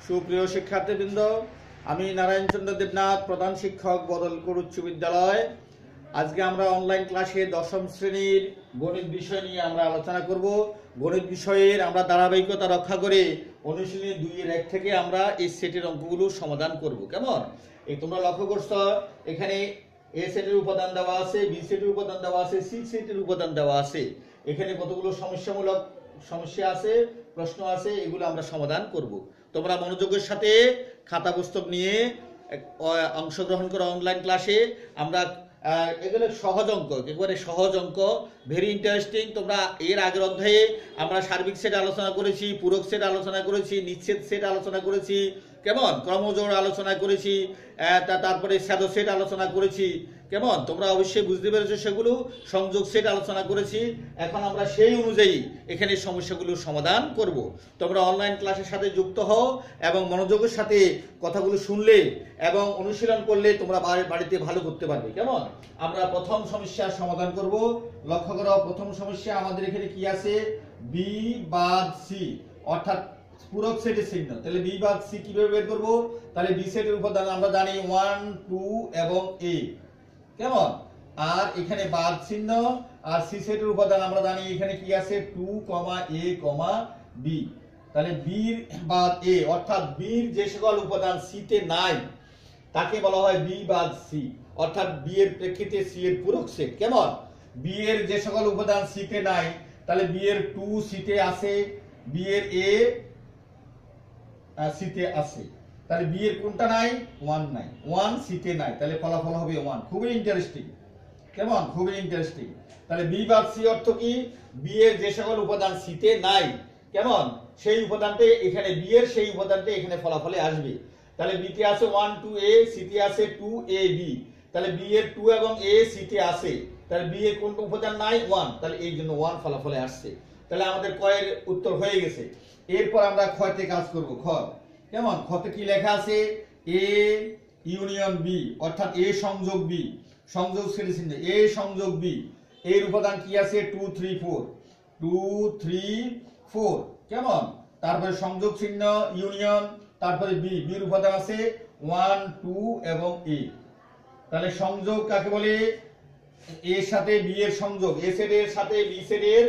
সুপ্রিয় শিক্ষার্থীবৃন্দ, আমি নারায়ণ চন্দ্র দেবনাথ, প্রধান শিক্ষক, বদলপুর উচ্চ বিদ্যালয়। আজকে আমরা অনলাইন ক্লাসে দশম শ্রেণীর গণিত বিষয় নিয়ে আমরা আলোচনা করব। গণিত বিষয়ের আমরা ধারাবাহিকতা রক্ষা করে অনুশীলনী 2-1 থেকে আমরা এই সেটের অঙ্কগুলো সমাধান করব। কেমন? এই তোমরা লক্ষ্য করছো, এখানে এ সেটের উপাদান দেওয়া আছে, বি সেটের উপাদান দেওয়া আছে, সি সেটের উপাদান দেওয়া আছে। এখানে কতগুলো সমস্যামূলক সমস্যা আছে, প্রশ্ন আছে, এগুলো আমরা সমাধান করব। তোমরা মনোযোগের সাথে খাতা পুস্তক নিয়ে অংশগ্রহণ করো অনলাইন ক্লাসে। আমরা এগুলো সহজ অঙ্ক, একেবারে সহজ অঙ্ক, ভেরি ইন্টারেস্টিং। তোমরা এর আগের অধ্যায়ে আমরা সার্বিক সেট আলোচনা করেছি, পূরক সেট আলোচনা করেছি, নিচ্ছেদ সেট আলোচনা করেছি, কেমন, ক্রমজোড় আলোচনা করেছি, তারপরে শ্যাডো সেট আলোচনা করেছি। কেমন, তোমরা অবশ্যই বুঝতে পেরেছো সেগুলো। সংযোগ সেট আলোচনা করেছি। এখন আমরা সেই অনুযায়ী এখানে সমস্যাগুলো সমাধান করব। তোমরা অনলাইন ক্লাসের সাথে যুক্ত হও এবং মনোযোগের সাথে কথাগুলো শুনলে এবং অনুশীলন করলে তোমরা বাড়িতে ভালো করতে পারবে। কেমন, আমরা প্রথম সমস্যার সমাধান করব। লক্ষ্য করো, প্রথম সমস্যা আমাদের এখানে কি আছে, বি বাদ সি, অর্থাৎ পূরক সেটের চিহ্ন। তাহলে বি বাদ সি কিভাবে বের করব? তাহলে বি সেটের উপাদান আমরা জানি 1, 2 এবং a। কেমন, আর এখানে বাদ চিহ্ন। আর সি সেটের উপাদান আমরা জানি এখানে কি আছে, 2, a, b। তাহলে বি বাদ a, অর্থাৎ বির যে সকল উপাদান সি তে নাই তাকে বলা হয় বি বাদ সি, অর্থাৎ বি এর প্রেক্ষিতে সি এর পূরক সেট। কেমন, বি এর যে সকল উপাদান সি তে নাই, তাহলে বি এর 2 সি তে আছে, বি এর a সি তে আছে। তাহলে বি এর কোনটা নাই? 1 নাই, 1 সি তে নাই, তাহলে ফলাফল হবে 1। খুবই ইন্টারেস্টিং। কেমন, খুবই ইন্টারেস্টিং। তাহলে বি বাদ সি অর্থ কি? বি এর যে সকল উপাদান সি তে নাই, কেমন, সেই উপাদানটা এখানে, বি এর সেই উপাদানটা এখানে ফলাফলে আসবে। তাহলে বি তে আছে 1, 2 a, সি তে আছে 2 a b। তাহলে বি এর 2 এবং a সি তে আছে, তাহলে বি এর কোন উপাদান নাই? 1। তাহলে এই জন্য 1 ফলাফলে আসছে। তাহলে আমাদের ক এর উত্তর হয়ে গেছে। এরপর আমরা খ তে কাজ করব। খ, কেমন, খতে কি লেখা আছে? এ ইউনিয়ন বি, অর্থাৎ এ সংযোগ বি, সংযোগ সেটের চিহ্ন, এ সংযোগ বি। এর উপাদান কি আছে? 2, 3, 4, 2, 3, 4। কেমন, তারপরে সংযোগ চিহ্ন ইউনিয়ন, তারপরে বি, বির উপাদান আছে 1, 2 এবং এ। তাহলে সংযোগ কাকে বলে? এর সাথে বি এর সংযোগ, এ সেটের সাথে বি সেটের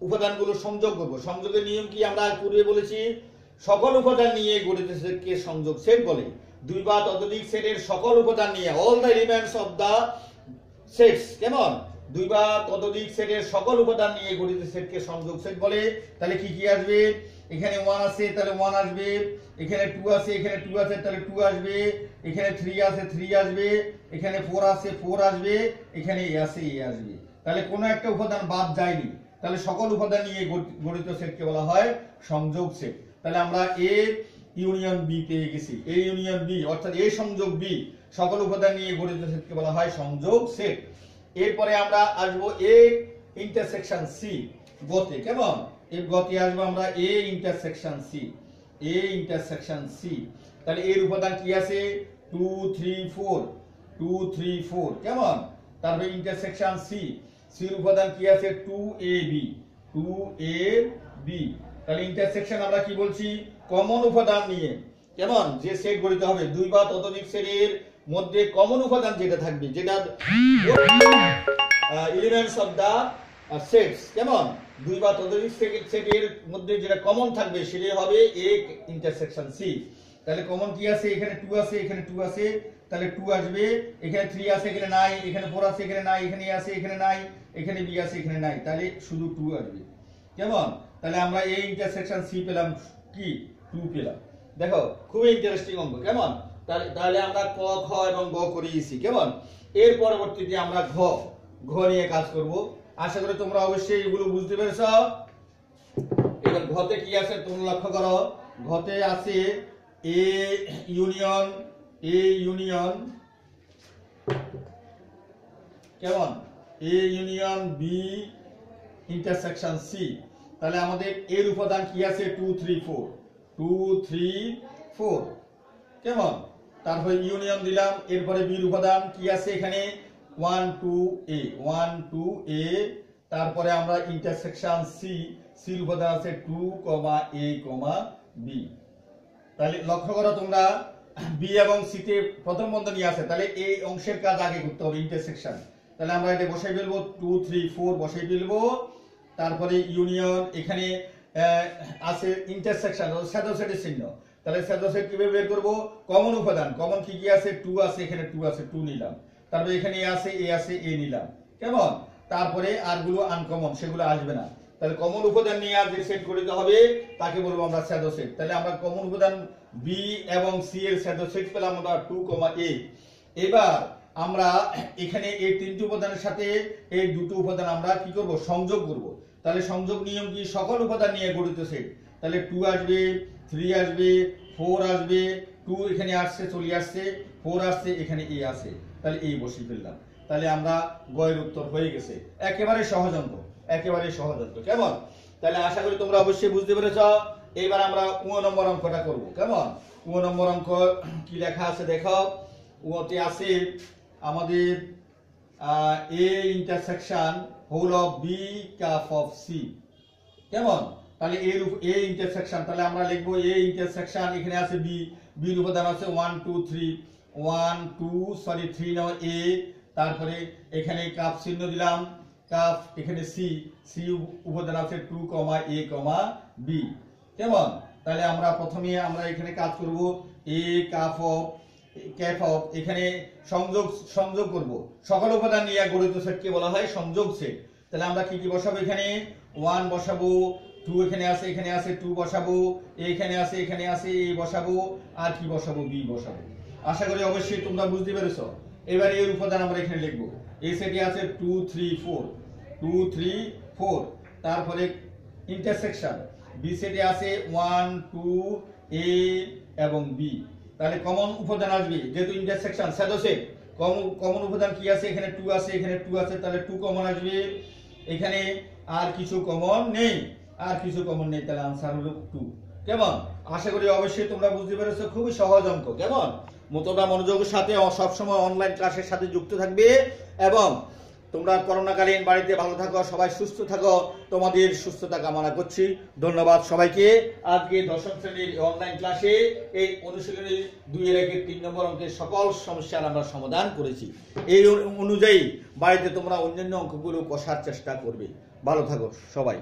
উপাদানগুলো সংযোগ করব। সংযোগের নিয়ম কি আমরা পূর্বে বলেছি? সকল উপাদান নিয়ে গঠিত সেটকে সংযোগ সেট বলে। দুই বা ততোধিক সেটের সকল উপাদান নিয়ে, all the elements of the sets. কেমন, দুই বা ততোধিক সেটের সকল উপাদান নিয়ে গঠিত সেটকে সংযোগ সেট বলে। তাহলে কি কি আসবে? এখানে 1 আছে, তাহলে 1 আসবে। এখানে 2 আছে, এখানে 2 আছে, তাহলে 2 আসবে। এখানে 3 আছে, 3 আসবে। এখানে 4 আছে, 4 আসবে। এখানে a আছে, a আসবে। তাহলে কোনো একটা উপাদান বাদ যায়নি। তাহলে সকল উপাদান নিয়ে গঠিত সেটকে বলা হয় সংযোগ সেট। তাহলে আমরা এ ইউনিয়ন বি পেয়ে গেছি। এ ইউনিয়ন বি অর্থাৎ এ সংযোগ বি, সকল উপাদান নিয়ে গঠিত সেটকে বলা হয় সংযোগ সেট। এরপরে আমরা আসবো এ ইন্টারসেকশন সি, গতে। কেমন, এর গতে আসবো আমরা A intersection C, A intersection C. তাহলে এর উপাদান কি আছে? 2, 3, 4, 2, 3, 4। কেমন, তারপরে ইন্টারসেকশন সি, সির উপাদান কি আছে? 2ab, 2ab। তাহলে ইন্টারসেকশন আমরা কি বলছি? কমন উপাদান নিয়ে। কেমন, যে সেট গঠিত হবে, দুই বা ততোধিক সেটের মধ্যে কমন উপাদান যেটা থাকবে, যেটা এলিমেন্টস অফ দা সেটস। কেমন, দুই বা ততোধিক সেটের মধ্যে যেটা কমন থাকবে সেটাই হবে এ ইন্টারসেকশন সি। তাহলে কমন কি আছে? এখানে 2 আছে, এখানে 2 আছে, তাহলে 2 আসবে। এখানে 3 আছে, এখানে নাই। এখানে 4 আছে, এখানে নাই। এখানে a আছে, এখানে নাই। এখানে b আছে, এখানে নাই। তাহলে শুধু 2 আসবে। কেমন, তাহলে আমরা এই ইন্টারসেকশন সি পেলাম কি? 2 পেলাম। দেখো, খুবই ইন্টারেস্টিং অঙ্ক। কেমন, তাহলে আমরা ক, খ এবং গ করিয়েছি। কেমন, এর পরবর্তীতে আমরা ঘ নিয়ে কাজ করব। আশা করি তোমরা অবশ্যই এগুলো বুঝতে পেরেছ। এবার ঘতে কি আছে তোমরা লক্ষ্য করো। ঘতে আছে এ ইউনিয়ন, এ ইউনিয়ন, কেমন, A union B intersection C. তাহলে আমাদের এর উপাদান কি আছে? 2, 3, 4, 2, 3, 4। কেমন, তারপরে ইউনিয়ন দিলাম। এরপরে বির উপাদান কি আছে? এখানে 1, 2 a, 1, 2 a। তারপরে আমরা ইন্টারসেকশন সি, সির উপাদান আছে 2, a, b। তাহলে লক্ষ্য করো তোমরা বি এবং সি তে প্রথম বন্ধনী আছে, তাহলে এই অংশের কাজ আগে করতে হবে, ইন্টারসেকশন। তাহলে আমরা এটা বসাই ফেলবো 2 3 4 বসাই ফেলবো। তারপরে ইউনিয়ন, এখানে আছে ইন্টারসেকশন স্যাডোসেটের চিহ্ন। তাহলে স্যাডোসেট কিভাবে বের করব? কমন উপাদান, কমন কি কি আছে? 2 আছে, এখানে 2 আছে, 2 নিলাম। তারপরে এখানে এ আছে, এ নিলাম। কেমন? তারপরে আরগুলো আনকমন, সেগুলো আসবে না। তাহলে কমন উপাদান নিয়ে আর যে সেট করতে হবে তাকে বলবো আমরা শ্যাডো সেট। তাহলে আমরা কমন উপাদান বি এবং সি এর শ্যাডো সেট পেলাম আমরা 2, a। এবার আমরা এখানে এই তিনটি উপাদানের সাথে এই দুটো উপাদান আমরা কি করব? সংযোগ করব। তাহলে সংযোগ নিয়ম কি? সকল উপাদান নিয়ে গঠিত সেট। তাহলে 2 আসবে, 3 আসবে, 4 আসবে, 2 এখানে আসছে, চলে আসছে, 4 আসছে, এখানে a আছে। তাহলে এই বসিয়ে ফেললাম। তাহলে আমরা গয়ের উত্তর হয়ে গেছে। একেবারে সহজ অঙ্ক, একেবারে সহজ অঙ্ক। কেমন? তাহলে আশা করি তোমরা অবশ্যই বুঝতে পেরেছ। এবার আমরা 9 নম্বর অঙ্কটা করব। কেমন? 9 নম্বর অঙ্ক কি লেখা আছে দেখো। ওতে আছে আমাদের a intersection whole of b cup of c। কেমন? তাহলে a ইন্টারসেকশন, তাহলে আমরা লিখবো a ইন্টারসেকশন, এখানে আছে b, b এর উপাদান আছে 1 2 3, 1 2 সরি 3 নাও a, তারপরে এখানে কাপ চিহ্ন দিলাম, কাপ, এখানে c, c উপাদান আছে 2, a, b। কেমন? তাহলে আমরা প্রথমে আমরা এখানে কাজ করব a কাপ অফ এখানে সংযোগ করব। সকল উপাদান নিয়ে গঠিত সেটকে বলা হয় সংযোগ সেট। তাহলে আমরা কি কি বসাবো? এখানে 1 বসাবো, 2 এখানে আছে 2 বসাবো, এখানে আছে a বসাবো, আর কি বসাবো? b বসাবো। আশা করি অবশ্যই তোমরা বুঝতে পেরেছো। এবার এর উপাদান আমরা এখানে লিখবো। এই সেটে আছে 2 3 4, 2 3 4। তারপরে ইন্টারসেকশন বি সেটে আছে 1 2 a এবং b। তাহলে কমন উপাদান আসবে, যেহেতু ইন্টারসেকশন শ্যাডো সেট, কমন উপাদান কি আছে? এখানে 2 আছে, এখানে 2 আছে, তাহলে 2 কমন আসবে। এখানে আর কিছু কমন নেই, তাহলে आंसर হলো 2। কেমন? আশা করি অবশ্যই তোমরা বুঝতে পেরেছো। খুবই সহজ অঙ্ক। কেমন? তোমরা মনোযোগের সাথে সব সময় অনলাইন ক্লাসের সাথে যুক্ত থাকবে এবং তোমরা করোনাকালীন বাড়িতে ভালো থাকো, সবাই সুস্থ থাকো, তোমাদের সুস্থতা কামনা করছি। ধন্যবাদ সবাইকে। আজকে দশম শ্রেণীর অনলাইন ক্লাসে এই অনুশীলনী 2-1-3 নম্বর অঙ্কের সকল সমস্যার আমরা সমাধান করেছি। এই অনুযায়ী বাড়িতে তোমরা অন্যান্য অঙ্কগুলো কষার চেষ্টা করবে। ভালো থাকো সবাই।